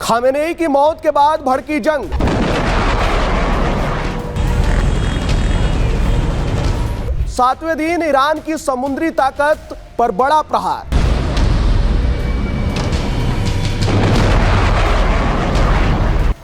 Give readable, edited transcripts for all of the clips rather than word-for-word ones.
Khamenei की मौत के बाद भड़की जंग। सातवें दिन ईरान की समुद्री ताकत पर बड़ा प्रहार।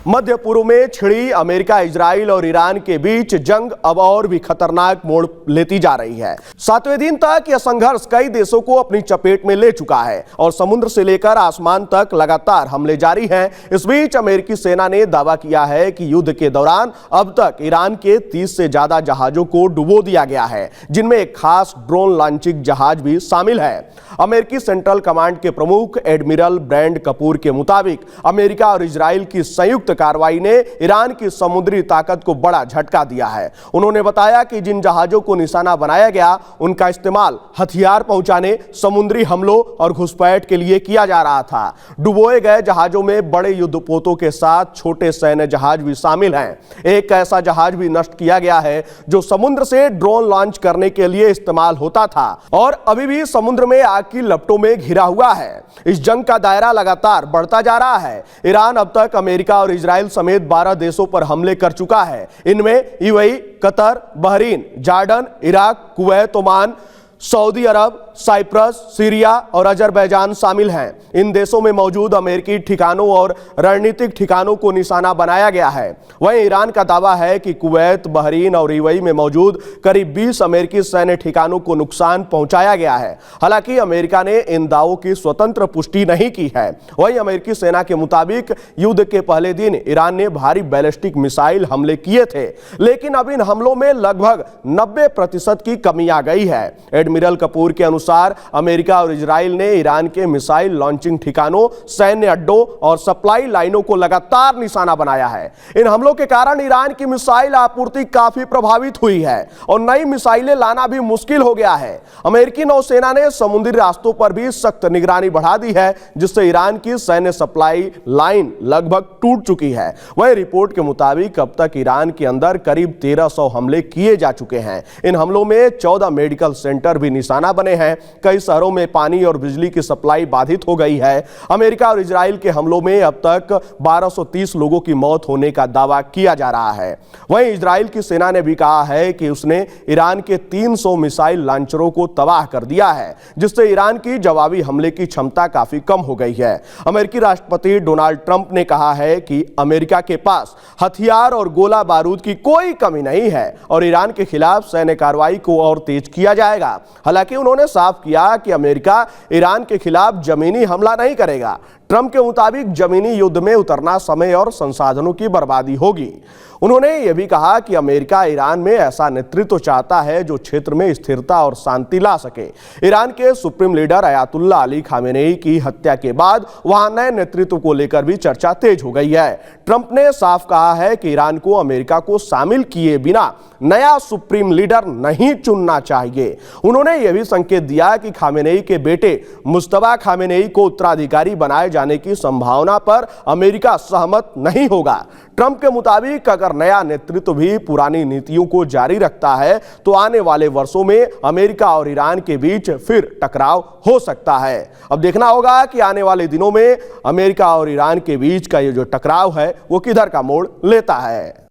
मध्य पूर्व में छिड़ी अमेरिका, इजराइल और ईरान के बीच जंग अब और भी खतरनाक मोड़ लेती जा रही है। सातवें दिन तक यह संघर्ष कई देशों को अपनी चपेट में ले चुका है और समुद्र से लेकर आसमान तक लगातार हमले जारी हैं। इस बीच अमेरिकी सेना ने दावा किया है कि युद्ध के दौरान अब तक ईरान के 30 से ज्यादा जहाजों को डुबो दिया गया है, जिनमें एक खास ड्रोन लॉन्चिंग जहाज भी शामिल है। अमेरिकी सेंट्रल कमांड के प्रमुख एडमिरल ब्रैंड कपूर के मुताबिक अमेरिका और इजराइल की संयुक्त कार्रवाई ने ईरान की समुद्री ताकत को बड़ा झटका दिया है। उन्होंने बताया कि जिन जहाजों को निशाना बनाया गया उनका इस्तेमाल हथियार पहुंचाने, समुद्री हमलों और घुसपैठ के लिए किया जा रहा था। डुबोए गए जहाजों में बड़े युद्धपोतों के साथ छोटे सैन्य जहाज भी शामिल हैं। एक ऐसा जहाज भी नष्ट किया गया है जो समुद्र से ड्रोन लॉन्च करने के लिए इस्तेमाल होता था और अभी भी समुद्र में आग की लपटों में घिरा हुआ है। इस जंग का दायरा लगातार बढ़ता जा रहा है। ईरान अब तक अमेरिका और इजराइल समेत 12 देशों पर हमले कर चुका है। इनमें UAE, Qatar, Bahrain, Jordan, Iraq, Kuwait, Oman, Saudi Arabia, Cyprus, Syria और अजरबैजान शामिल हैं। इन देशों में मौजूद अमेरिकी ठिकानों और रणनीतिक ठिकानों को निशाना बनाया गया है। वहीं ईरान का दावा है कि कुवैत, बहरीन और यूएई में मौजूद करीब 20 अमेरिकी सैन्य ठिकानों को नुकसान पहुंचाया गया है। हालांकि अमेरिका ने इन दावों की स्वतंत्र पुष्टि नहीं की है। वहीं अमेरिकी सेना के मुताबिक युद्ध के पहले दिन ईरान ने भारी बैलिस्टिक मिसाइल हमले किए थे, लेकिन अब इन हमलों में लगभग 90% की कमी आ गई है। एडमिरल कपूर के अनुसार अमेरिका और इजराइल ने ईरान के मिसाइल लॉन्चिंग ठिकानों, सैन्य अड्डों और सप्लाई लाइनों को लगातार निशाना बनाया है। इन हमलों के कारण ईरान की मिसाइल आपूर्ति काफी प्रभावित हुई है और नई मिसाइलें लाना भी मुश्किल हो गया है। अमेरिकी नौसेना ने समुद्री रास्तों पर भी सख्त निगरानी बढ़ा दी है, जिससे ईरान की सैन्य सप्लाई लाइन लगभग टूट चुकी है। वहीं रिपोर्ट के मुताबिक अब तक ईरान के अंदर करीब 1300 हमले किए जा चुके हैं। इन हमलों में 14 मेडिकल सेंटर भी निशाना बने हैं। कई शहरों में पानी और बिजली की सप्लाई बाधित हो गई है। अमेरिका और इजराइल के हमलों में अब तक 1230 लोगों की मौत होने का दावा किया जा रहा है। वहीं इजराइल की सेना ने भी कहा है कि उसने ईरान के 300 मिसाइल लॉन्चरों को तबाह कर दिया है, जिससे ईरान की जवाबी हमले की क्षमता काफी कम हो गई है। अमेरिकी राष्ट्रपति डोनाल्ड ट्रंप ने कहा है कि अमेरिका के पास हथियार और गोला बारूद की कोई कमी नहीं है और ईरान के खिलाफ सैन्य कार्रवाई को और तेज किया जाएगा। हालांकि उन्होंने साफ किया कि अमेरिका ईरान के खिलाफ जमीनी हमला नहीं करेगा। ट्रंप के मुताबिक जमीनी युद्ध में उतरना समय और संसाधनों की बर्बादी होगी। उन्होंने यह भी कहा कि अमेरिका ईरान में ऐसा नेतृत्व चाहता है जो क्षेत्र में स्थिरता और शांति ला सके। ईरान के supreme leader Ayatollah Ali Khamenei की हत्या के बाद वहां नए नेतृत्व को लेकर भी चर्चा तेज हो गई है। ट्रंप ने साफ कहा है कि ईरान को अमेरिका को शामिल किए बिना नया सुप्रीम लीडर नहीं चुनना चाहिए। उन्होंने यह भी संकेत दिया कि खामेनेई के बेटे मुस्तफा खामेनेई को उत्तराधिकारी बनाए जाने की संभावना पर अमेरिका सहमत नहीं होगा। ट्रंप के मुताबिक अगर नया नेतृत्व भी पुरानी नीतियों को जारी रखता है तो आने वाले वर्षों में अमेरिका और ईरान के बीच फिर टकराव हो सकता है। अब देखना होगा कि आने वाले दिनों में अमेरिका और ईरान के बीच का ये जो टकराव है वो किधर का मोड़ लेता है।